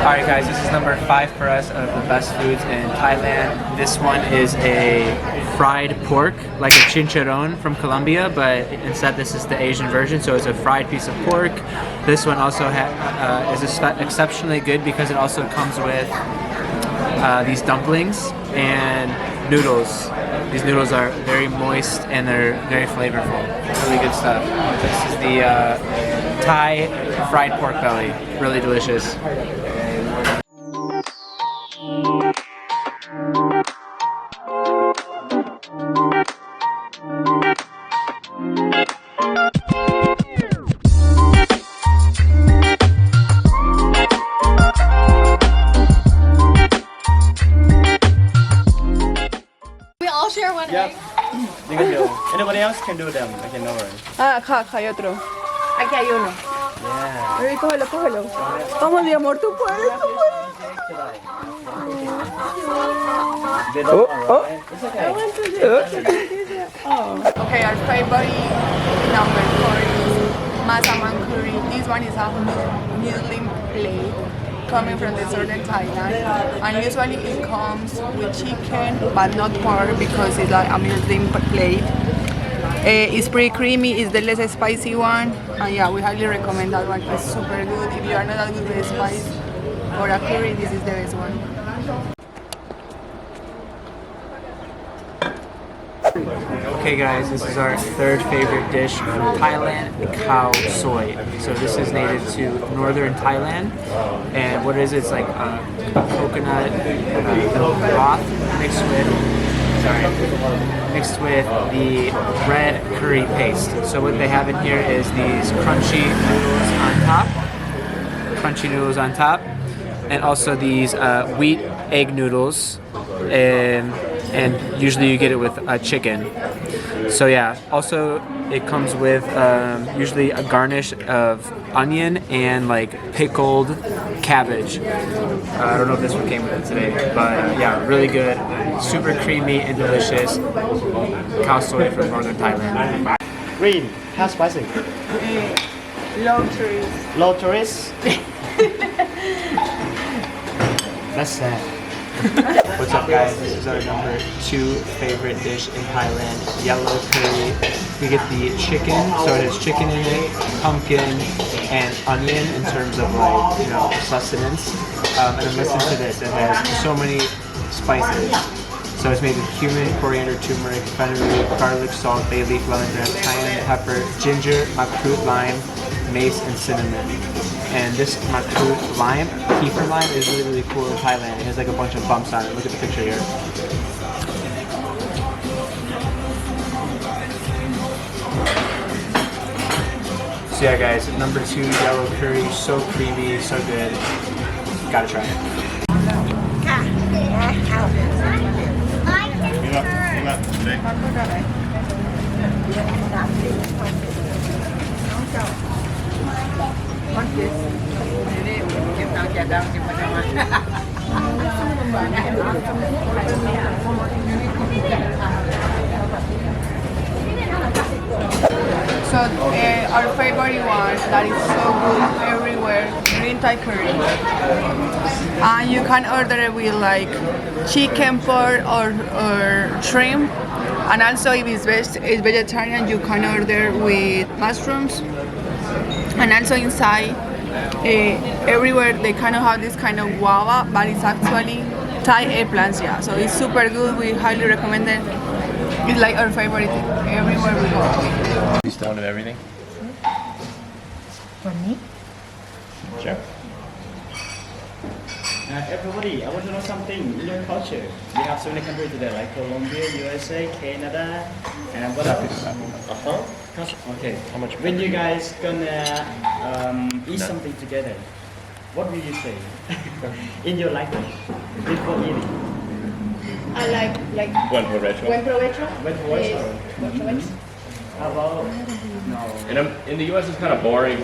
Alright guys, this is number 5 for us of the best foods in Thailand. This one is a fried pork, like a chicharron from Colombia, but instead this is the Asian version, so it's a fried piece of pork. This one also is exceptionally good because it also comes with these dumplings and noodles. These noodles are very moist and they're very flavorful. Really good stuff. This is the Thai fried pork belly. Really delicious. Share one egg. You can do. Anybody else can do them. I can no worry. Acá hay otro. Aquí hay uno. Yeah. Baby, cógelo, cógelo. Vamos, mi amor, tú puedes, tú puedes. Okay, our favorite number 4 is Massaman curry. This one is a Muslim plate coming from the southern Thailand, and usually it comes with chicken but not pork because it's like a Muslim plate. It's pretty creamy, it's the less spicy one, and yeah, we highly recommend that one. It's super good. If you are not that good with spice or a curry, this is the best one. Okay guys, this is our third favorite dish from Thailand, Khao Soi. So this is native to northern Thailand, and what it is, it's like a coconut milk broth mixed with the red curry paste. So what they have in here is these crunchy noodles on top, and also these wheat egg noodles, and usually you get it with chicken. So yeah, also it comes with usually a garnish of onion and like pickled cabbage. I don't know if this one came with it today, but yeah, really good, super creamy and delicious Khao Soi from northern Thailand. Green. How spicy? Low tourist. Low tourist. That's sad. What's up guys, this is our number 2 favorite dish in Thailand, yellow curry. We get the chicken, so it has chicken in it, pumpkin, and onion in terms of like, you know, sustenance. And then listen to this, it has so many spices. So it's made with cumin, coriander, turmeric, fenugreek, garlic, salt, bay leaf, lemongrass, cayenne pepper, ginger, makrut, lime, mace, and cinnamon. And this makrut lime, kefir lime, is really, really cool in Thailand. It has like a bunch of bumps on it. Look at the picture here. So yeah guys, number 2, yellow curry, so creamy, so good. Gotta try it. So our favorite one that is so good everywhere, green Thai curry. And you can order it with like chicken, pork, or shrimp. And also if it's vegetarian, you can order with mushrooms. And also inside, everywhere they kind of have this kind of guava, but it's actually Thai eggplants, yeah. So it's super good. We highly recommend it. It's like our favorite thing everywhere we go. Just one of everything. For me? Sure. Everybody, I want to know something in your culture. We have so many countries today, like Colombia, USA, Canada, and what else? Okay. How much? When you guys gonna eat something together, what will you say in your language before eating? I like Buen provecho. buen provecho. Buen provecho. Buen provecho. How about no? In the U.S. it's kind of boring